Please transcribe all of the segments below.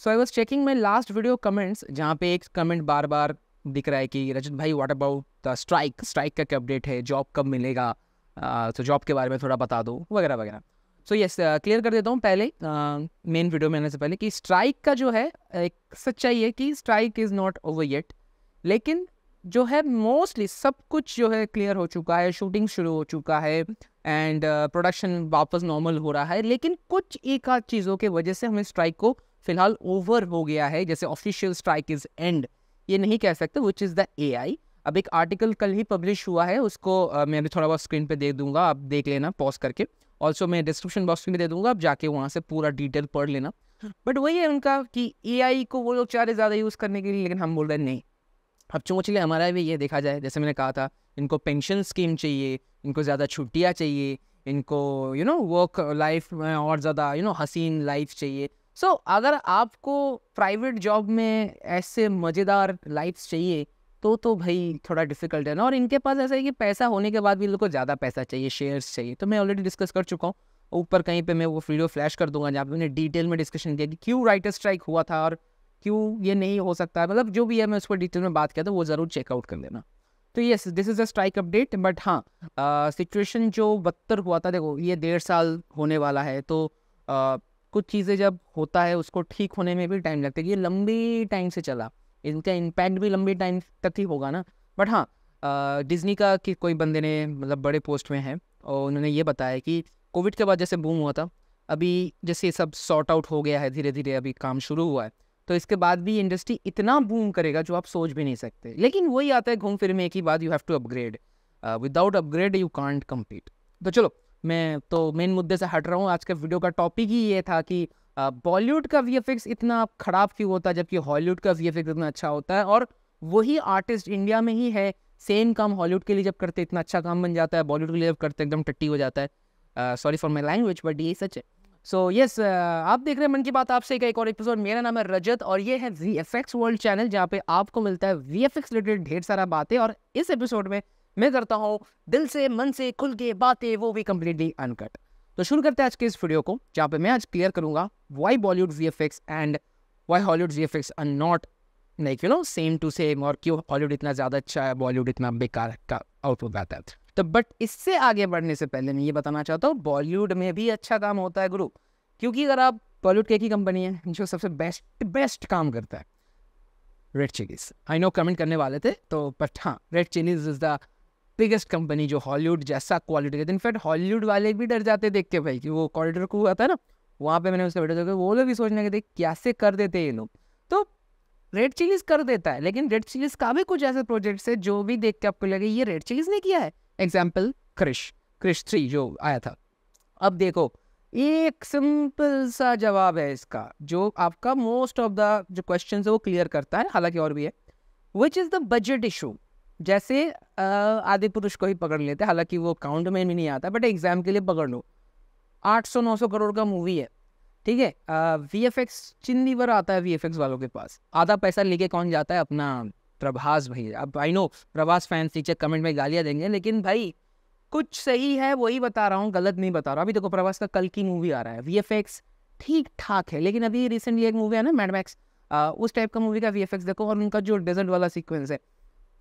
So I was checking my last video comments, जहाँ पे एक कमेंट बार बार दिख रहा है कि रजत भाई व्हाट अबाउट द स्ट्राइक का क्या अपडेट है, जॉब कब मिलेगा, तो जॉब के बारे में थोड़ा बता दो वगैरह वगैरह। सो यस, क्लियर कर देता हूँ पहले मेन वीडियो में आने से पहले कि स्ट्राइक का जो है एक सच्चाई है कि strike is not over yet, लेकिन जो है मोस्टली सब कुछ जो है क्लियर हो चुका है, शूटिंग शुरू हो चुका है एंड प्रोडक्शन वापस नॉर्मल हो रहा है। लेकिन कुछ एक आध चीज़ों के वजह से हमें स्ट्राइक को फिलहाल ओवर हो गया है, जैसे ऑफिशियल स्ट्राइक इज एंड ये नहीं कह सकते, विच इज़ द एआई। अब एक आर्टिकल कल ही पब्लिश हुआ है, उसको मैं अभी थोड़ा बहुत स्क्रीन पे दे दूंगा, आप देख लेना पॉज करके। ऑल्सो मैं डिस्क्रिप्शन बॉक्स में दे दूंगा, आप जाके वहाँ से पूरा डिटेल पढ़ लेना। बट वही है उनका कि एआई को वो लोग चाह रहे ज़्यादा यूज़ करने के लिए, लेकिन हम बोल रहे हैं नहीं। अब चलिए हमारा भी ये देखा जाए, जैसे मैंने कहा था, इनको पेंशन स्कीम चाहिए, इनको ज़्यादा छुट्टियाँ चाहिए, इनको वर्क लाइफ में और ज़्यादा हसीन लाइफ चाहिए। सो अगर आपको प्राइवेट जॉब में ऐसे मज़ेदार लाइफ चाहिए तो भाई थोड़ा डिफिकल्ट है ना। और इनके पास ऐसा है कि पैसा होने के बाद भी इनको ज़्यादा पैसा चाहिए, शेयर्स चाहिए। तो मैं ऑलरेडी डिस्कस कर चुका हूँ, ऊपर कहीं पे मैं वो वीडियो फ्लैश कर दूंगा जहाँ पे मैंने डिटेल में डिस्कशन किया कि क्यों राइटर स्ट्राइक हुआ था और क्यों ये नहीं हो सकता है, मतलब जो भी है मैं उस पर डिटेल में बात किया था, वो ज़रूर चेकआउट कर लेना। तो yes, this is a strike update. But हाँ, सिचुएशन जो बदतर हुआ था, देखो ये 1.5 साल होने वाला है, तो कुछ चीज़ें जब होता है उसको ठीक होने में भी टाइम लगता है। ये लंबी टाइम से चला, इनका इम्पैक्ट भी लंबी टाइम तक ही होगा ना। बट हाँ, डिज्नी का कि कोई बंदे ने मतलब बड़े पोस्ट में है और उन्होंने ये बताया कि कोविड के बाद जैसे बूम हुआ था, अभी जैसे सब सॉर्ट आउट हो गया है धीरे धीरे, अभी काम शुरू हुआ है, तो इसके बाद भी इंडस्ट्री इतना बूम करेगा जो आप सोच भी नहीं सकते। लेकिन वही आता है घूम फिर में एक ही बात, you have to upgrade, without upgrade you can't compete. तो चलो, मैं तो मेन मुद्दे से हट रहा हूँ। आज के वीडियो का टॉपिक ही ये था कि बॉलीवुड का वीएफएक्स इतना खराब क्यों होता है जबकि हॉलीवुड का वीएफएक्स इतना अच्छा होता है, और वही आर्टिस्ट इंडिया में ही है, सेम काम हॉलीवुड के लिए जब करते इतना अच्छा काम बन जाता है, बॉलीवुड के लिए जब करते एकदम टट्टी हो जाता है। Sorry for my language, but ये सच है। सो यस, आप देख रहे हैं मन की बात आपसे का एक और एपिसोड। मेरा नाम है रजत और ये है वीएफएक्स वर्ल्ड चैनल, जहाँ पे आपको मिलता है वीएफएक्स रिलेटेड ढेर सारा बातें। और इस एपिसोड में मैं करता हूँ दिल से मन से खुल के बातें, वो भी कम्प्लीटली अनकट। तो शुरू करते हैं आज के इस वीडियो को, जहाँ पे मैं आज क्लियर करूंगा why Bollywood VFX and why Hollywood VFX are not like same to same, और क्यों हॉलीवुड इतना ज़्यादा अच्छा है, बॉलीवुड इतना बेकार का आउटपुट आता है। तो बट इससे आगे बढ़ने से पहले मैं ये बताना चाहता हूँ, बॉलीवुड में भी अच्छा काम होता है गुरु। क्योंकि अगर आप बॉलीवुड की एक ही कंपनी है जो सबसे बेस्ट काम करता है, red chillies. I know comment करने वाले थे, तो बट हाँ, red chillies is the biggest company जो हॉलीवुड जैसा क्वालिटी देती है। इनफैक्ट हॉलीवुड वाले भी डर जाते देख के भाई कि वो कॉरिडोर को आता है ना, वहाँ पे मैंने उसका वीडियो देखा, वो लोग भी सोचने के देख कैसे कर देते हैं ये लोग। तो रेड चिलीज कर देता है, लेकिन रेड चिलीज का भी कुछ ऐसे प्रोजेक्ट्स है जो भी देख के आपको लगे ये रेड चिलीज ने किया है। एग्जाम्पल क्रिश 3 जो आया था। अब देखो, एक सिंपल सा जवाब है इसका जो आपका मोस्ट ऑफ द जो क्वेश्चन है वो क्लियर करता है, हालांकि और भी है, which is the budget issue. जैसे आदि पुरुष को ही पकड़ लेते हैं, हालांकि वो काउंट में भी नहीं आता, बट एग्जाम के लिए पकड़ लो, 800-900 करोड़ का मूवी है, ठीक है। वीएफएक्स चिन्नी भर आता है वीएफएक्स वालों के पास, आधा पैसा लेके कौन जाता है? अपना प्रभास भाई। अब आई नो प्रभास फैंस नीचे कमेंट में गालियां देंगे, लेकिन भाई कुछ सही है वही बता रहा हूँ, गलत नहीं बता रहा। अभी देखो प्रभास का कल की मूवी आ रहा है, वीएफएक्स ठीक ठाक है, लेकिन अभी रिसेंटली एक मूवी है ना मैड मैक्स, उस टाइप का मूवी का वीएफएक्स देखो, और उनका जो डेजर्ट वाला सीक्वेंस है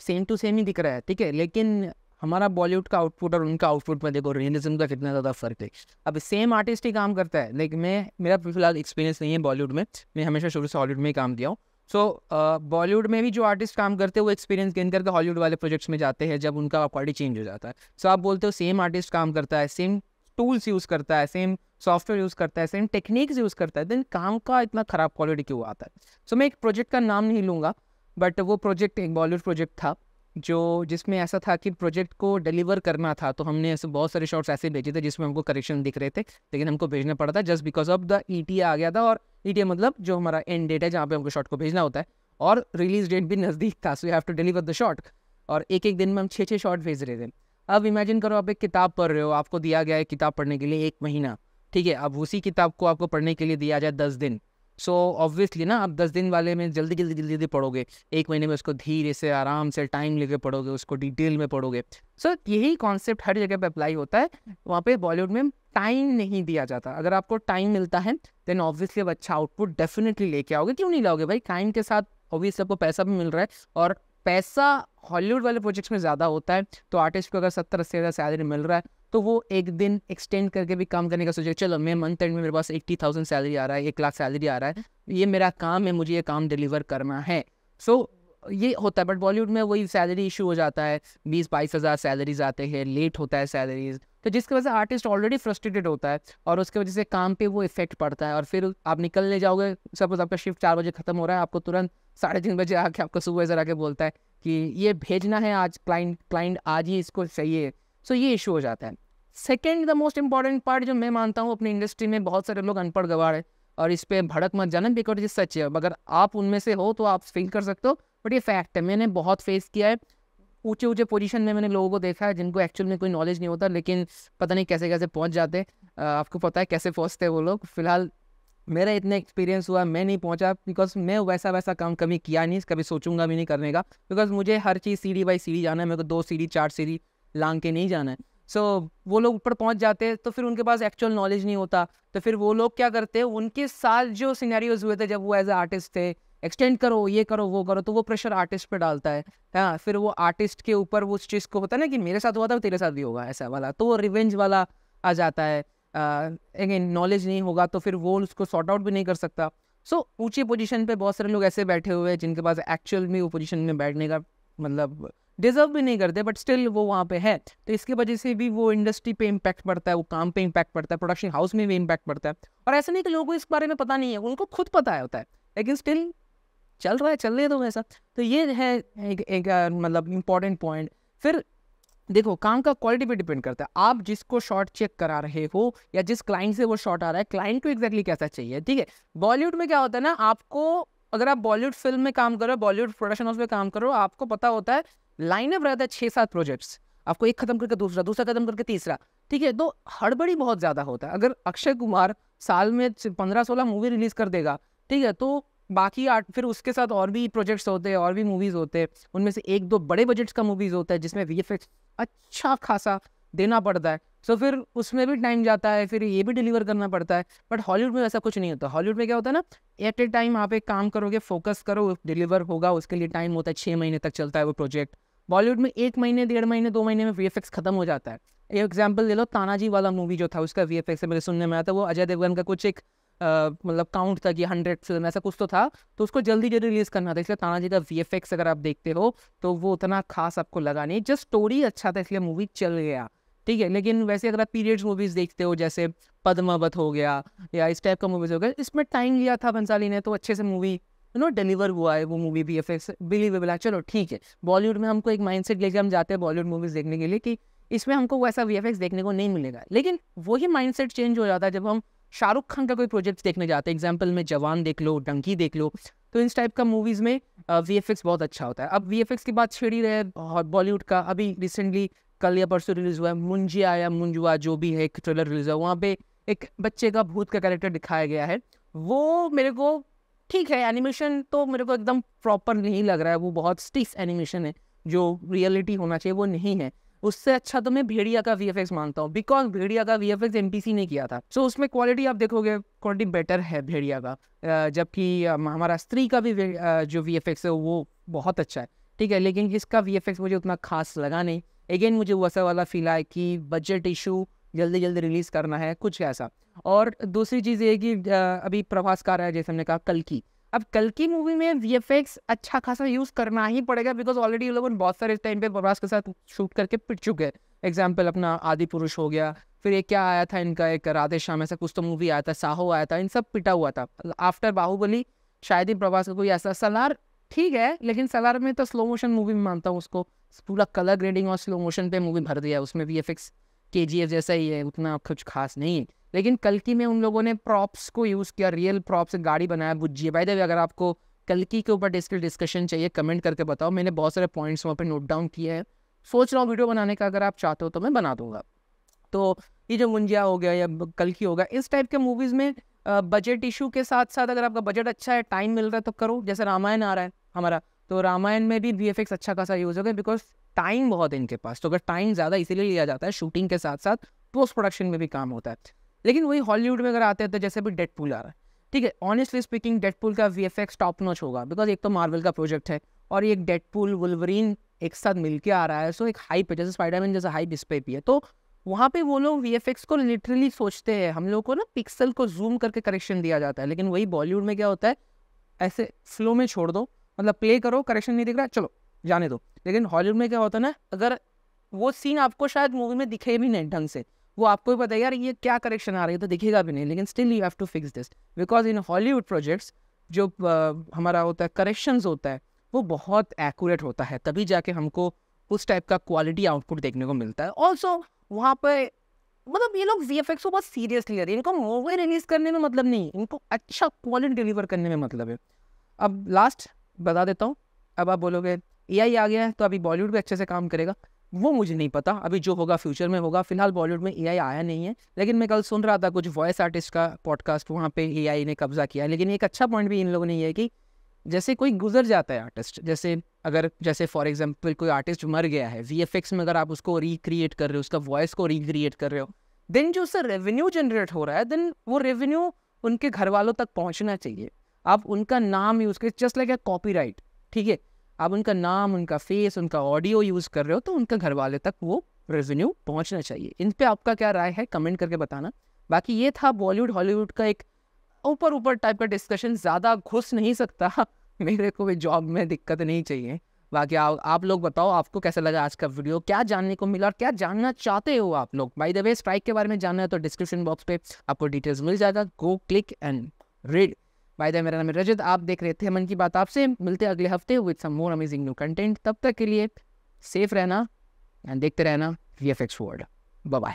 सेम टू सेम ही दिख रहा है, ठीक है। लेकिन हमारा बॉलीवुड का आउटपुट और उनका आउटपुट में देखो रियलिज्म का कितना ज़्यादा फर्क है। अब सेम आर्टिस्ट ही काम करता है, लेकिन मेरा फिलहाल एक्सपीरियंस नहीं है बॉलीवुड में, मैं हमेशा शुरू से हॉलीवुड में ही काम दिया हूँ। सो बॉलीवुड में भी जो आर्टिस्ट काम करते हैं वो एक्सपीरियंस गेन करके हॉलीवुड वाले प्रोजेक्ट्स में जाते हैं जब उनका क्वालिटी चेंज हो जाता है। सो आप बोलते हो सेम आर्टिस्ट काम करता है, सेम टूल्स यूज़ करता है, सेम सॉफ्टवेयर यूज़ करता है, सेम टेक्निक्स यूज़ करता है, देन काम का इतना ख़राब क्वालिटी क्यों आता है? सो मैं एक प्रोजेक्ट का नाम नहीं लूँगा, बट वो प्रोजेक्ट एक बॉलीवुड प्रोजेक्ट था जिसमें ऐसा था कि प्रोजेक्ट को डिलीवर करना था, तो हमने ऐसे बहुत सारे शॉट्स ऐसे भेजे थे जिसमें हमको करेक्शन दिख रहे थे, लेकिन हमको भेजना पड़ा था just because of the ETA आ गया था। और ईटीए मतलब जो हमारा एंड डेट है जहाँ पे हमको शॉट को भेजना होता है, और रिलीज डेट भी नज़दीक था, so you have to deliver the shot. और एक दिन में हम 6 शॉट भेज रहे थे। अब इमेजिन करो, आप एक किताब पढ़ रहे हो, आपको दिया गया है किताब पढ़ने के लिए 1 महीना, ठीक है। अब उसी किताब को आपको पढ़ने के लिए दिया जाए 10 दिन, सो ऑब्वियसली ना आप 10 दिन वाले में जल्दी जल्दी जल्दी जल्दी पढ़ोगे, 1 महीने में उसको धीरे से आराम से टाइम लेके पढ़ोगे, उसको डिटेल में पढ़ोगे। सो यही कॉन्सेप्ट हर जगह पे अप्लाई होता है। वहाँ पे बॉलीवुड में टाइम नहीं दिया जाता। अगर आपको टाइम मिलता है देन ऑब्वियसली अब अच्छा आउटपुट डेफिनेटली लेके आओगे। क्यों नहीं लाओगे भाई, टाइम के साथ ऑब्वियसली आपको पैसा भी मिल रहा है, और पैसा हॉलीवुड वाले प्रोजेक्ट्स में ज़्यादा होता है। तो आर्टिस्ट को अगर 70-80 हज़ार सैलरी मिल रहा है तो वो एक दिन एक्सटेंड करके भी काम करने का सोचे, चलो मैं मंथ एंड में मेरे पास 80,000 सैलरी आ रहा है, 1 लाख सैलरी आ रहा है, ये मेरा काम है, मुझे ये काम डिलीवर करना है। सो ये होता है। बट बॉलीवुड में वही सैलरी इशू हो जाता है, 20-22 हज़ार सैलरीज आते हैं, लेट होता है सैलरीज, तो जिसकी वजह से आर्टिस्ट ऑलरेडी फ्रस्ट्रेटेड होता है और उसकी वजह से काम पे वो इफेक्ट पड़ता है। और फिर आप निकलने जाओगे, सपोज आपका शिफ्ट 4 बजे खत्म हो रहा है, आपको तुरंत 3:30 बजे आके आपका सुपरवाइजर आके बोलता है कि ये भेजना है आज, क्लाइंट आज ही इसको चाहिए। सो ये इशू हो जाता है। Second the most important part जो मैं मानता हूँ, अपनी इंडस्ट्री में बहुत सारे लोग अनपढ़ गवार है, और इस पर भड़क मत जाना बिकॉज ये सच है। अगर आप उनमें से हो तो आप फील कर सकते हो, बट ये फैक्ट है, मैंने बहुत फेस किया है। ऊंचे ऊंचे पोजीशन में मैंने लोगों को देखा है जिनको एक्चुअल में कोई नॉलेज नहीं होता, लेकिन पता नहीं कैसे कैसे पहुंच जाते हैं। आपको पता है कैसे पहुंचते हैं वो लोग। फिलहाल मेरा इतना एक्सपीरियंस हुआ, मैं नहीं पहुंचा बिकॉज मैं वैसा काम कभी किया नहीं, कभी सोचूंगा भी नहीं करने का, बिकॉज मुझे हर चीज़ सीढ़ी बाई सीढ़ी जाना है, मेरे को 2 सीढ़ी 4 सीढ़ी लांग के नहीं जाना है। सो वो लोग ऊपर पहुंच जाते हैं तो फिर उनके पास एक्चुअल नॉलेज नहीं होता, तो फिर वो लोग क्या करते हैं, उनके साथ जो सिनेरियोज हुए थे जब वो एज ए आर्टिस्ट थे, एक्सटेंड करो, ये करो, वो करो, तो वो प्रेशर आर्टिस्ट पे डालता है। हाँ, फिर वो आर्टिस्ट के ऊपर वो उस चीज़ को होता है ना कि मेरे साथ हुआ था तेरे साथ भी होगा, ऐसा वाला, तो वो रिवेंज वाला आ जाता है। अगेन नॉलेज नहीं होगा तो फिर वो उसको सॉर्ट आउट भी नहीं कर सकता। सो ऊंची पोजीशन पे बहुत सारे लोग ऐसे बैठे हुए हैं जिनके पास एक्चुअल में वो पोजीशन में बैठने का मतलब डिजर्व भी नहीं करते, बट स्टिल वो वहाँ पे है। तो इसकी वजह से भी वो इंडस्ट्री पे इम्पैक्ट पड़ता है, वो काम पे इम्पैक्ट पड़ता है, प्रोडक्शन हाउस में भी इम्पैक्ट पड़ता है। और ऐसा नहीं कि लोगों को इस बारे में पता नहीं है, उनको खुद पता है होता है, लेकिन स्टिल चल रहा है, चल रहे तो वैसा। तो ये है एक मतलब इम्पॉर्टेंट पॉइंट। फिर देखो, काम का क्वालिटी पे डिपेंड करता है। आप जिसको शॉट चेक करा रहे हो या जिस क्लाइंट से वो शॉट आ रहा है, क्लाइंट को एग्जैक्टली कैसा चाहिए, ठीक है। बॉलीवुड में क्या होता है ना, आपको अगर आप बॉलीवुड फिल्म में काम करो, बॉलीवुड प्रोडक्शन हाउस में काम करो, आपको पता होता है लाइनअप रहता है 6-7 प्रोजेक्ट्स, आपको एक खत्म करके दूसरा, दूसरा खत्म करके तीसरा, ठीक है। तो हड़बड़ी बहुत ज्यादा होता है। अगर अक्षय कुमार साल में 15-16 मूवी रिलीज कर देगा, ठीक है, तो बाकी फिर उसके साथ और भी प्रोजेक्ट्स होते हैं, और भी मूवीज होते हैं, उनमें से 1-2 बड़े बजट्स का मूवीज होता है जिसमें वीएफएक्स अच्छा खासा देना पड़ता है। सो फिर उसमें भी टाइम जाता है, फिर ये भी डिलीवर करना पड़ता है। बट हॉलीवुड में ऐसा कुछ नहीं होता। हॉलीवुड में क्या होता है ना, एट ए टाइम आप एक काम करोगे, फोकस करो, डिलीवर होगा, उसके लिए टाइम होता है, 6 महीने तक चलता है वो प्रोजेक्ट। बॉलीवुड में 1 महीने, 1.5 महीने, 2 महीने में वीएफएक्स खत्म हो जाता है। एक एग्जाम्पल ले लो, तानाजी वाला मूवी जो था, उसका वीएफएक्स मेरे सुनने में आया था, वो अजय देवगन का कुछ एक मतलब काउंट था कि 100 फिल्म ऐसा कुछ तो था, तो उसको जल्दी जल्दी रिलीज करना था, इसलिए तानाजी का वीएफएक्स अगर आप देखते हो तो वो उतना खास आपको लगा नहीं, जस्ट स्टोरी अच्छा था इसलिए मूवी चल गया, ठीक है। लेकिन वैसे अगर आप पीरियड्स मूवीज देखते हो, जैसे पद्मावत हो गया या इस टाइप का मूवीज हो गया, इसमें टाइम लिया था बंसाली ने, तो अच्छे से मूवी डिलीवर हुआ है, वो मूवी वीएफएक्स बिलीवेबल है, चलो ठीक है। बॉलीवुड में हमको एक माइंडसेट लेके हम जाते हैं बॉलीवुड मूवीज देखने के लिए कि इसमें हमको वैसा वीएफएक्स देखने को नहीं मिलेगा, लेकिन वही माइंडसेट चेंज हो जाता है जब हम शाहरुख खान का कोई प्रोजेक्ट देखने जाते हैं। एग्जाम्पल में जवान देख लो, डंकी देख लो, तो इस टाइप का मूवीज में वीएफएक्स बहुत अच्छा होता है। अब वीएफएक्स की बात छेड़ी रहे बॉलीवुड का, अभी रिसेंटली कल या परसों रिलीज हुआ है मुंजिया या मुंजुआ, जो भी है, एक ट्रेलर रिलीज हुआ, वहाँ पे एक बच्चे का भूत का कैरेक्टर दिखाया गया है। वो मेरे को ठीक है, एनिमेशन तो मेरे को एकदम प्रॉपर नहीं लग रहा है, वो बहुत स्टिफ एनिमेशन है, जो रियलिटी होना चाहिए वो नहीं है। उससे अच्छा तो मैं भेड़िया का वीएफएक्स मानता हूँ, बिकॉज भेड़िया का वीएफएक्स एमपीसी ने किया था। सो उसमें क्वालिटी आप देखोगे, क्वालिटी बेटर है भेड़िया का, जबकि हमारा स्त्री का भी जो वीएफएक्स है वो बहुत अच्छा है, ठीक है। लेकिन इसका वीएफएक्स मुझे उतना खास लगा नहीं। अगेन मुझे वैसा वाला फील आया कि बजट इशू, जल्दी जल्दी रिलीज करना है, कुछ ऐसा। और दूसरी चीज़ ये कि अभी प्रभास का रहा है, जैसे हमने कहा कल की, अब कल की मूवी में वीएफएक्स अच्छा खासा यूज करना ही पड़ेगा, बिकॉज ऑलरेडी लोगों ने बहुत सारे टाइम पे प्रभास के साथ शूट करके पिट चुके हैं। एग्जाम्पल अपना आदि पुरुष हो गया, फिर एक क्या आया था इनका, एक राधे श्याम ऐसा कुछ तो मूवी आया था, साहो आया था, इन सब पिटा हुआ था। आफ्टर बाहुबली शायद ही प्रभास का कोई ऐसा, सलार ठीक है, लेकिन सलार में तो स्लो मोशन मूवी में मानता हूँ उसको, पूरा कलर ग्रेडिंग और स्लो मोशन पे मूवी भर दिया, उसमें वीएफएक्स केजीएफ जैसा ही है, उतना कुछ खास नहीं है। लेकिन कल्कि में उन लोगों ने प्रॉप्स को यूज़ किया, रियल प्रॉप्स से गाड़ी बनाया, बुज्जी। बाय द वे, अगर आपको कल्कि के ऊपर डिस्कशन चाहिए कमेंट करके बताओ, मैंने बहुत सारे पॉइंट्स वहाँ पे नोट डाउन किए हैं, सोच रहा हूँ वीडियो बनाने का, अगर आप चाहते हो तो मैं बना दूंगा। तो ये जो मुंजिया हो गया या कल्कि हो गया, इस टाइप के मूवीज़ में बजट इशू के साथ साथ अगर आपका बजट अच्छा है, टाइम मिल रहा है तो करो। जैसे रामायण आ रहा है हमारा, तो रामायण में भी VFX अच्छा खासा यूज़ होगा बिकॉज टाइम बहुत है इनके पास। तो अगर टाइम ज़्यादा इसीलिए लिया जाता है, शूटिंग के साथ साथ पोस्ट प्रोडक्शन में भी काम होता है। लेकिन वही हॉलीवुड में अगर आते हैं तो जैसे भी डेडपूल आ रहा है, ठीक है, ऑनेस्टली स्पीकिंग डेडपूल का VFX टॉप नॉच होगा बिकॉज एक तो मार्वल का प्रोजेक्ट है और ये एक डेडपूल वुल्वरीन एक साथ मिलके आ रहा है। सो एक हाइप है, जैसे स्पाइडरमैन जैसा हाइप इस पे भी है। तो वहाँ पे वो लोग VFX को लिटरली सोचते हैं। हम लोग को ना पिक्सल को जूम करके करेक्शन दिया जाता है, लेकिन वही बॉलीवुड में क्या होता है, ऐसे फ्लो में छोड़ दो, मतलब प्ले करो, करेक्शन नहीं दिख रहा चलो जाने दो। लेकिन हॉलीवुड में क्या होता है ना, अगर वो सीन आपको शायद मूवी में दिखे भी नहीं ढंग से, वो आपको भी पता है यार ये क्या करेक्शन आ रही है, तो दिखेगा भी नहीं, लेकिन still you have to fix this because in Hollywood projects जो हमारा होता है करेक्शंस होता है वो बहुत एक्यूरेट होता है, तभी जाके हमको उस टाइप का क्वालिटी आउटपुट देखने को मिलता है। ऑल्सो वहाँ पे मतलब ये लोग VFX को बहुत सीरियसली ले रहे हैं, इनको मूवी रिलीज करने में मतलब नहीं, इनको अच्छा क्वालिटी डिलीवर करने में मतलब है। अब लास्ट बता देता हूँ, अब आप बोलोगे AI आ गया है तो अभी बॉलीवुड भी अच्छे से काम करेगा, वो मुझे नहीं पता, अभी जो होगा फ्यूचर में होगा। फिलहाल बॉलीवुड में AI आया नहीं है, लेकिन मैं कल सुन रहा था कुछ वॉइस आर्टिस्ट का पॉडकास्ट, वहाँ पे AI ने कब्जा किया। लेकिन एक अच्छा पॉइंट भी इन लोगों ने ये है कि जैसे कोई गुजर जाता है आर्टिस्ट, जैसे फॉर एग्जांपल कोई आर्टिस्ट मर गया है, VFX में अगर आप उसको रिक्रिएट कर रहे हो, उसका वॉइस को रिक्रिएट कर रहे हो, देन जो उससे रेवेन्यू जनरेट हो रहा है, देन वो रेवेन्यू उनके घर वालों तक पहुंचना चाहिए। आप उनका नाम यूज़ कर, जस्ट लाइक ए कॉपीराइट, ठीक है, आप उनका नाम, उनका फेस, उनका ऑडियो यूज़ कर रहे हो तो उनका घर वाले तक वो रेवेन्यू पहुंचना चाहिए। इन पे आपका क्या राय है, कमेंट करके बताना। बाकी ये था बॉलीवुड हॉलीवुड का एक ऊपर टाइप का डिस्कशन, ज़्यादा घुस नहीं सकता मेरे को भी जॉब में दिक्कत नहीं चाहिए। बाकी आप लोग बताओ आपको कैसा लगा आज का वीडियो, क्या जानने को मिला और क्या जानना चाहते हो आप लोग। बाय द वे स्ट्राइक के बारे में जानना है तो डिस्क्रिप्शन बॉक्स पे आपको डिटेल्स मिल जाएगा, go click and read. By the way मेरा नाम है रजत, आप देख रहे थे मन की बात। आपसे मिलते हैं अगले हफ्ते with some more amazing new content. तब तक के लिए सेफ रहना एंड देखते रहना VFX वर्ल्ड। Bye bye.